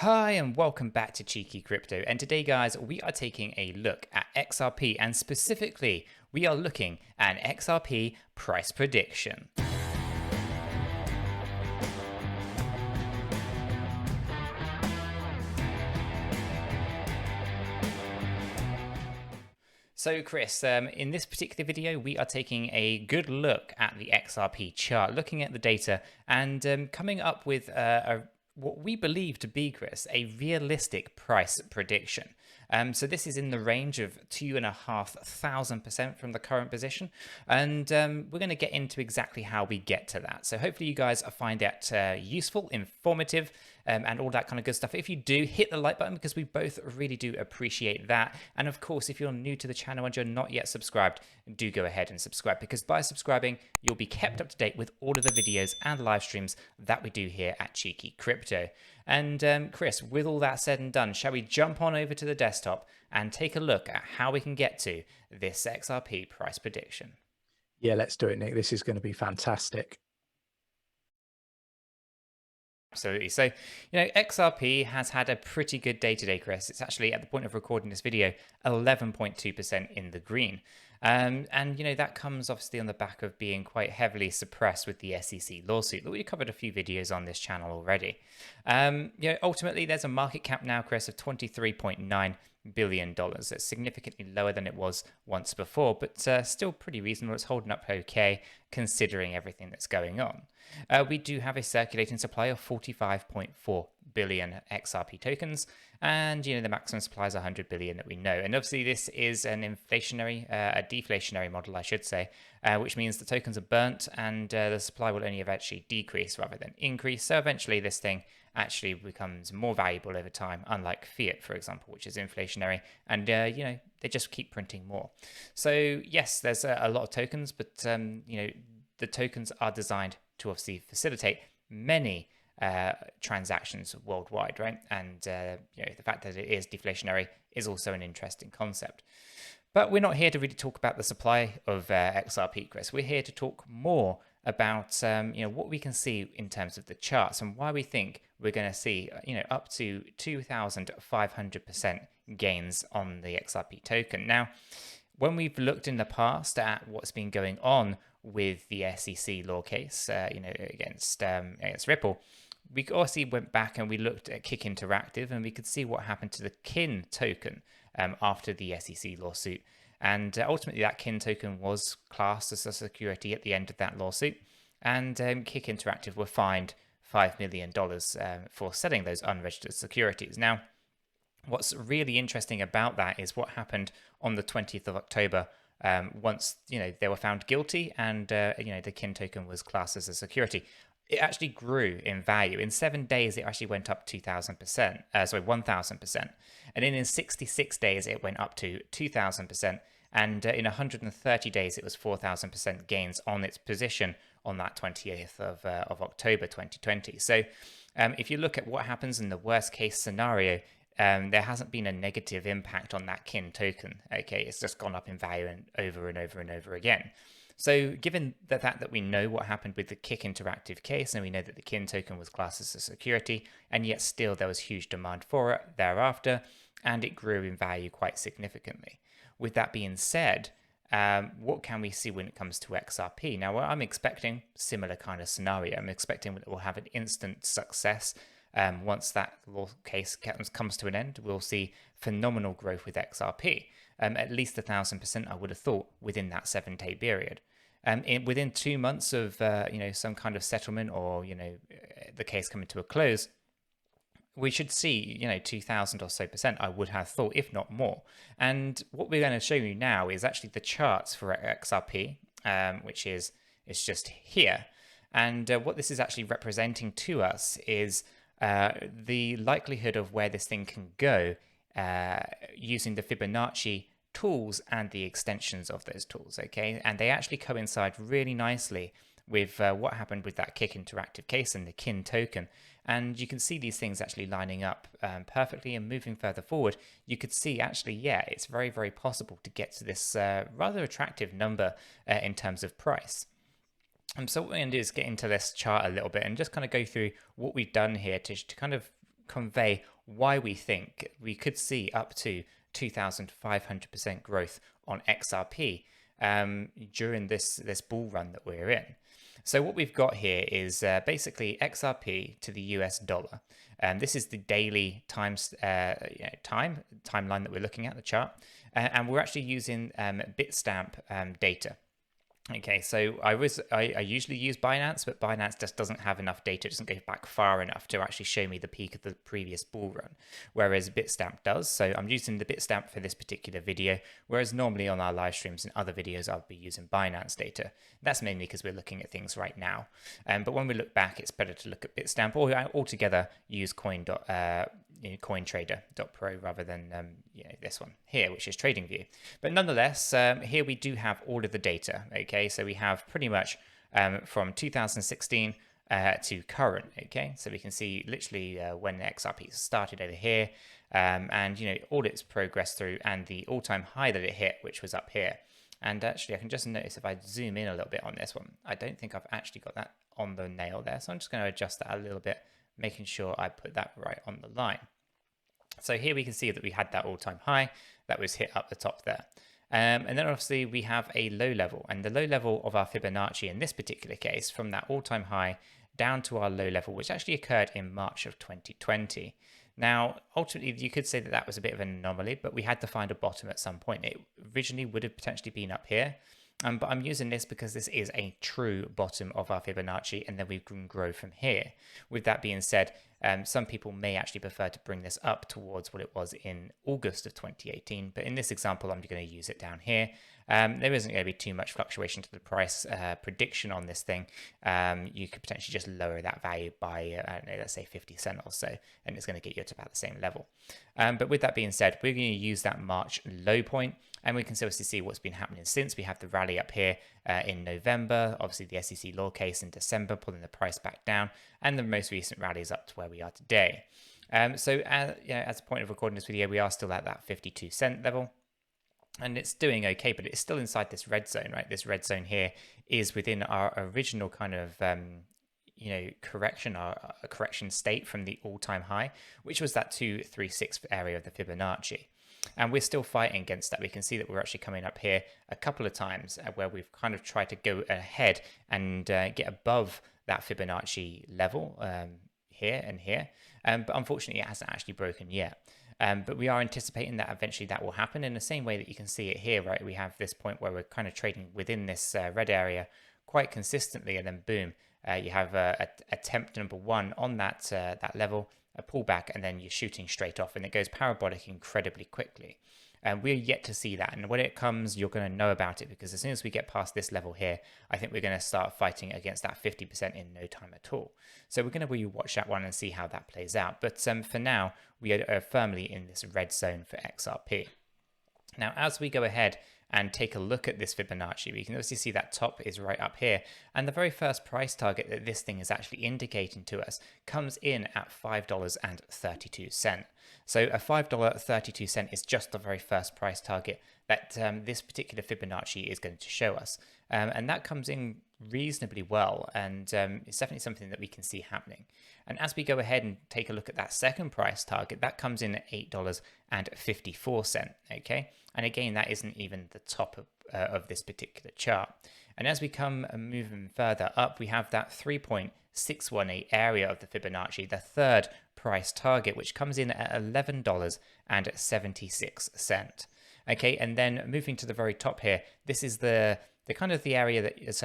Hi and welcome back to Cheeky Crypto, and today guys we are taking a look at XRP, and specifically we are looking at an XRP price prediction. So Chris, in this particular video, we are taking a good look at the XRP chart, looking at the data and coming up with what we believe to be, Chris, a realistic price prediction. So this is in the range of 2,500% from the current position, and we're going to get into exactly how we get to that. So hopefully you guys find that useful, informative, and all that kind of good stuff. If you do, hit the like button because we both really do appreciate that. And of course, if you're new to the channel and you're not yet subscribed, do go ahead and subscribe, because by subscribing, you'll be kept up to date with all of the videos and live streams that we do here at Cheeky Crypto. And Chris, with all that said and done, shall we jump on over to the desktop and take a look at how we can get to this XRP price prediction? Yeah, let's do it, Nick. This is going to be fantastic. Absolutely. So, XRP has had a pretty good day today, Chris. It's actually, at the point of recording this video, 11.2% in the green. And that comes obviously on the back of being quite heavily suppressed with the SEC lawsuit that we covered a few videos on this channel already. Ultimately, there's a market cap now, Chris, of $23.9 billion. It's significantly lower than it was once before, but still pretty reasonable. It's holding up okay considering everything that's going on. We do have a circulating supply of 45.4 billion XRP tokens, and the maximum supply is 100 billion that we know. And obviously this is an a deflationary model, I should say, which means the tokens are burnt and the supply will only eventually decrease rather than increase. So eventually this thing actually becomes more valuable over time, unlike fiat, for example, which is inflationary, and they just keep printing more. So yes, there's a lot of tokens, but the tokens are designed to obviously facilitate many transactions worldwide, right? And the fact that it is deflationary is also an interesting concept. But we're not here to really talk about the supply of XRP, Chris. We're here to talk more about what we can see in terms of the charts and why we think we're going to see up to 2,500% gains on the XRP token. Now, when we've looked in the past at what's been going on with the SEC law case, against Ripple, we also went back and we looked at Kick Interactive, and we could see what happened to the KIN token after the SEC lawsuit. And ultimately, that KIN token was classed as a security at the end of that lawsuit, and Kick Interactive were fined $5 million for selling those unregistered securities. Now, what's really interesting about that is what happened on the 20th of October. Once they were found guilty, and the KIN token was classed as a security, it actually grew in value. In 7 days, it actually went up 1,000%, and then in 66 days, it went up to 2,000%, and in 130 days, it was 4,000% gains on its position on that 20th of October 2020. So, if you look at what happens in the worst case scenario, there hasn't been a negative impact on that KIN token. Okay, it's just gone up in value and over and over and over again. So given the fact that we know what happened with the Kick Interactive case, and we know that the KIN token was classed as a security, and yet still there was huge demand for it thereafter, and it grew in value quite significantly. With that being said, what can we see when it comes to XRP? Now, I'm expecting similar kind of scenario. I'm expecting that we'll have an instant success. Once that law case comes to an end, we'll see phenomenal growth with XRP, at least 1,000%, I would have thought, within that 7-day period. Within 2 months of some kind of settlement, or the case coming to a close, we should see 2,000 or so percent, I would have thought, if not more. And what we're going to show you now is actually the charts for XRP, which is just here. And what this is actually representing to us is the likelihood of where this thing can go using the Fibonacci tools and the extensions of those tools, okay? And they actually coincide really nicely with what happened with that Kick Interactive case and the KIN token. And you can see these things actually lining up perfectly, and moving further forward, you could see actually, yeah, it's very, very possible to get to this rather attractive number in terms of price. So what we're going to do is get into this chart a little bit and just kind of go through what we've done here to kind of convey why we think we could see up to 2,500% growth on XRP during this bull run that we're in. So what we've got here is basically XRP to the US dollar. This is the daily timeline that we're looking at, the chart. And we're actually using Bitstamp data. Okay, so I usually use Binance, but Binance just doesn't have enough data. It doesn't go back far enough to actually show me the peak of the previous bull run, whereas Bitstamp does. So I'm using the Bitstamp for this particular video, whereas normally on our live streams and other videos, I'll be using Binance data. That's mainly because we're looking at things right now. But when we look back, it's better to look at Bitstamp, or altogether use 𝗕𝗘𝗪𝗔𝗥𝗘 rather than this one here, which is TradingView. But nonetheless, here we do have all of the data. Okay, so we have pretty much from 2016 to current. Okay, so we can see literally when XRP started over here, and all its progress through, and the all-time high that it hit, which was up here. And actually, I can just notice if I zoom in a little bit on this one, I don't think I've actually got that on the nail there. So I'm just going to adjust that a little bit, making sure I put that right on the line. So here we can see that we had that all-time high that was hit up the top there. And then obviously we have a low level, and the low level of our Fibonacci in this particular case, from that all-time high down to our low level, which actually occurred in March of 2020. Now, ultimately, you could say that that was a bit of an anomaly, but we had to find a bottom at some point. It originally would have potentially been up here, but I'm using this because this is a true bottom of our Fibonacci, and then we can grow from here. With that being said, some people may actually prefer to bring this up towards what it was in August of 2018, but in this example, I'm going to use it down here. There isn't going to be too much fluctuation to the price prediction on this thing. You could potentially just lower that value by, I don't know, let's say 50 cents or so, and it's going to get you to about the same level. But with that being said, we're going to use that March low point, and we can obviously see what's been happening since. We have the rally up here in November, obviously the SEC law case in December, pulling the price back down, and the most recent rally is up to where we are today. So as a point of recording this video, we are still at that 52-cent level. And it's doing okay, but it's still inside this red zone, right? This red zone here is within our original kind of, correction state from the all-time high, which was that 236 area of the Fibonacci. And we're still fighting against that. We can see that we're actually coming up here a couple of times where we've kind of tried to go ahead and get above that Fibonacci level here and here. But unfortunately, it hasn't actually broken yet. But we are anticipating that eventually that will happen in the same way that you can see it here, right? We have this point where we're kind of trading within this red area quite consistently, and then boom, you have attempt number one on that level, a pullback, and then you're shooting straight off, and it goes parabolic incredibly quickly. And we're yet to see that. And when it comes, you're going to know about it, because as soon as we get past this level here, I think we're going to start fighting against that 50% in no time at all. So we're going to really watch that one and see how that plays out. But for now, we are firmly in this red zone for XRP. Now, as we go ahead and take a look at this Fibonacci, we can obviously see that top is right up here. And the very first price target that this thing is actually indicating to us comes in at $5.32. So a $5.32 is just the very first price target that this particular Fibonacci is going to show us. And that comes in reasonably well, and it's definitely something that we can see happening. And as we go ahead and take a look at that second price target, that comes in at $8.54, okay? And again, that isn't even the top of this particular chart. And as we come moving further up, we have that 3.618 area of the Fibonacci, the third price target, which comes in at $11.76. Okay, and then moving to the very top here, this is the kind of the area that is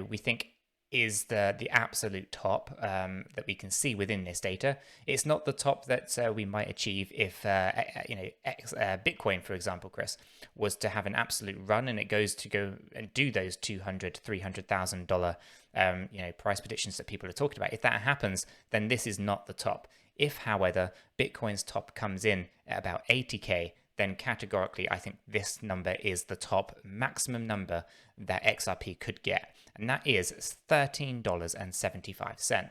we think is the absolute top that we can see within this data. It's not the top that we might achieve if Bitcoin, for example, Chris, was to have an absolute run and it goes to go and do those $200,000-$300,000 price predictions that people are talking about. If that happens, then this is not the top. If, however, Bitcoin's top comes in at about 80K, then categorically, I think this number is the top maximum number that XRP could get, and that is $13.75.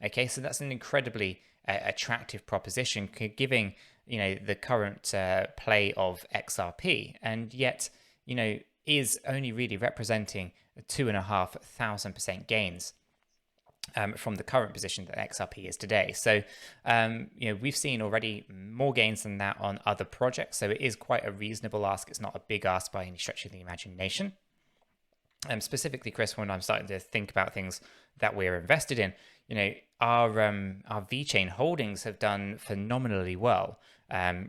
Okay, so that's an incredibly attractive proposition, giving the current play of XRP, and yet is only really representing 2,500% gains from the current position that XRP is today. So, we've seen already more gains than that on other projects. So it is quite a reasonable ask. It's not a big ask by any stretch of the imagination. Specifically, Chris, when I'm starting to think about things that we're invested in, our VeChain holdings have done phenomenally well.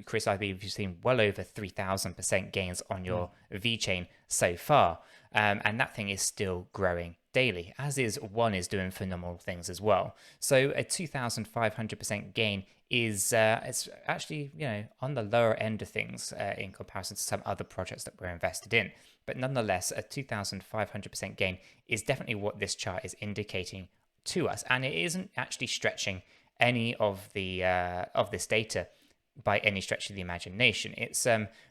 Chris, I believe you've seen well over 3,000% gains on your VeChain so far, and that thing is still growing daily, as is One is doing phenomenal things as well. So a 2,500% gain is it's actually on the lower end of things in comparison to some other projects that we're invested in. But nonetheless, a 2,500% gain is definitely what this chart is indicating to us, and it isn't actually stretching any of the of this data by any stretch of the imagination. It's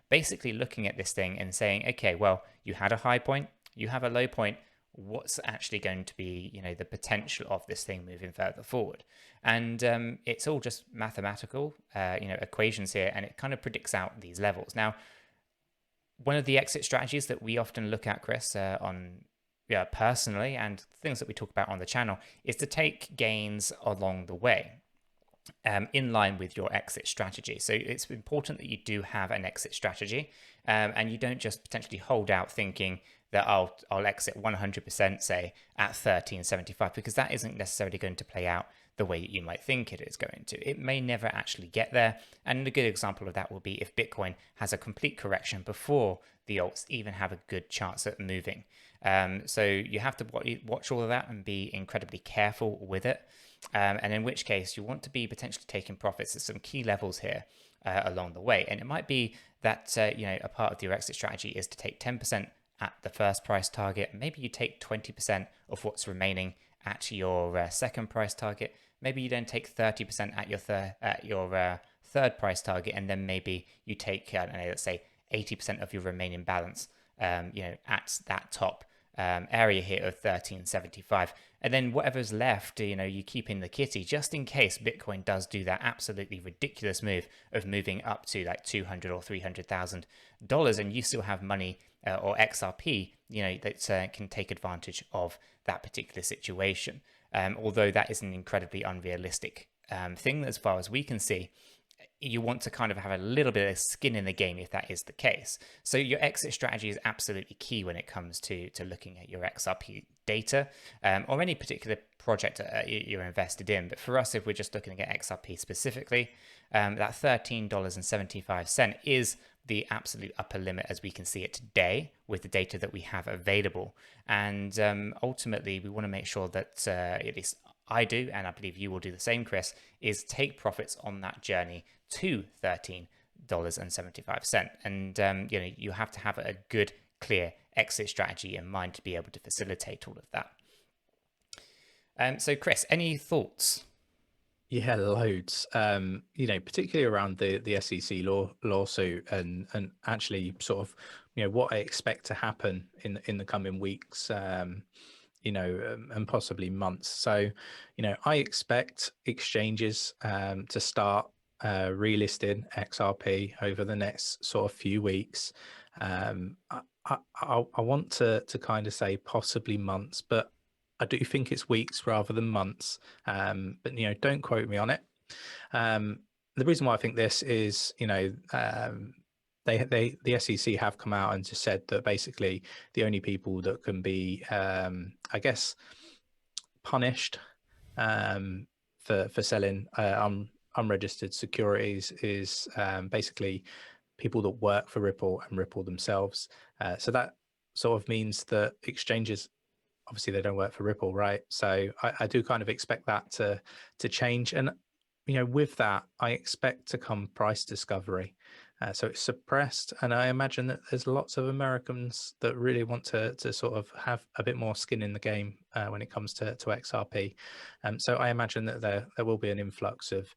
basically looking at this thing and saying, okay, well, you had a high point, you have a low point. What's actually going to be, the potential of this thing moving further forward? And it's all just mathematical, equations here, and it kind of predicts out these levels. Now, one of the exit strategies that we often look at, Chris, personally, and things that we talk about on the channel, is to take gains along the way, in line with your exit strategy. So it's important that you do have an exit strategy, and you don't just potentially hold out thinking that I'll exit 100%, say, at 13.75, because that isn't necessarily going to play out the way that you might think it is going to. It may never actually get there. And a good example of that will be if Bitcoin has a complete correction before the alts even have a good chance at moving. So you have to watch all of that and be incredibly careful with it. And in which case you want to be potentially taking profits at some key levels here along the way. And it might be that, a part of your exit strategy is to take 10% at the first price target. Maybe you take 20% of what's remaining at your second price target. Maybe you then take 30% at your third price target, and then maybe you take, let's say 80% of your remaining balance, at that top area here of 13.75, and then whatever's left, you keep in the kitty just in case Bitcoin does do that absolutely ridiculous move of moving up to like $200,000 or $300,000, and you still have money or XRP, that can take advantage of that particular situation. Although that is an incredibly unrealistic thing as far as we can see. You want to kind of have a little bit of skin in the game if that is the case. So your exit strategy is absolutely key when it comes to looking at your XRP data, or any particular project you're invested in. But for us, if we're just looking at XRP specifically, that $13.75 is the absolute upper limit as we can see it today with the data that we have available. And ultimately, we want to make sure that, at least I do, and I believe you will do the same, Chris, is take profits on that journey to $13.75. And, you have to have a good, clear exit strategy in mind to be able to facilitate all of that. So, Chris, any thoughts? Yeah, loads. Particularly around the SEC lawsuit and actually sort of, what I expect to happen in the coming weeks, and possibly months. So, I expect exchanges to start relisting XRP over the next sort of few weeks. I want to kind of say possibly months, but I do think it's weeks rather than months. But don't quote me on it. The reason why I think this is, the SEC have come out and just said that basically the only people that can be, I guess, punished for selling unregistered securities is basically people that work for Ripple and Ripple themselves. So that sort of means that exchanges, obviously they don't work for Ripple, right? So I do kind of expect that to change. And, with that, I expect to come price discovery. So it's suppressed. And I imagine that there's lots of Americans that really want to sort of have a bit more skin in the game when it comes to XRP. So I imagine that there will be an influx of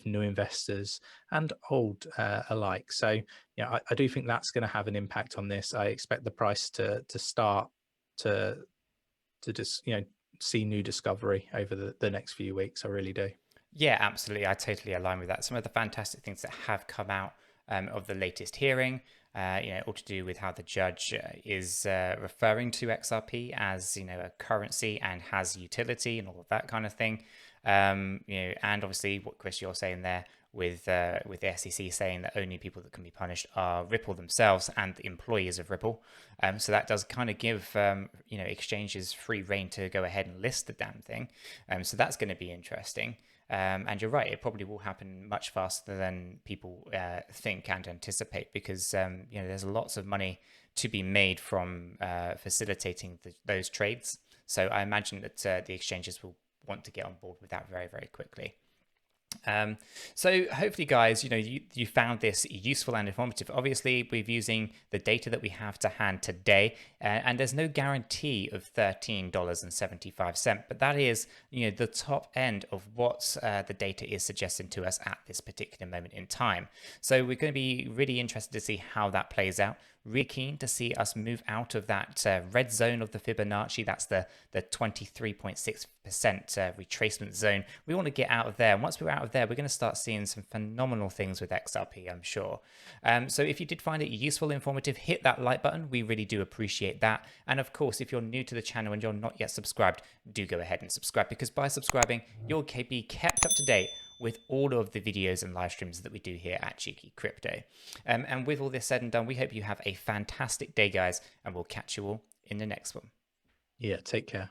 new investors and old alike. So, I do think that's going to have an impact on this. I expect the price to start to just see new discovery over the next few weeks. I really do. Yeah, absolutely. I totally align with that. Some of the fantastic things that have come out of the latest hearing, all to do with how the judge is referring to XRP as, a currency and has utility and all of that kind of thing. And obviously what Chris, you're saying there with the SEC saying that only people that can be punished are Ripple themselves and the employees of Ripple. So that does kind of give exchanges free reign to go ahead and list the damn thing. So that's going to be interesting. And you're right, it probably will happen much faster than people think and anticipate, because there's lots of money to be made from facilitating those trades. So I imagine that the exchanges will want to get on board with that very, very quickly. So hopefully, guys, you found this useful and informative. Obviously, we're using the data that we have to hand today, and there's no guarantee of $13.75, but that is, the top end of what the data is suggesting to us at this particular moment in time. So we're going to be really interested to see how that plays out. Really keen to see us move out of that red zone of the Fibonacci. That's the 23.6% retracement zone. We want to get out of there. And once we're out of there, we're going to start seeing some phenomenal things with XRP, I'm sure. So if you did find it useful, informative, hit that like button. We really do appreciate that. And of course, if you're new to the channel and you're not yet subscribed, do go ahead and subscribe, because by subscribing, you'll be kept up to date with all of the videos and live streams that we do here at Cheeky Crypto. And with all this said and done, we hope you have a fantastic day, guys, and we'll catch you all in the next one. Yeah, take care.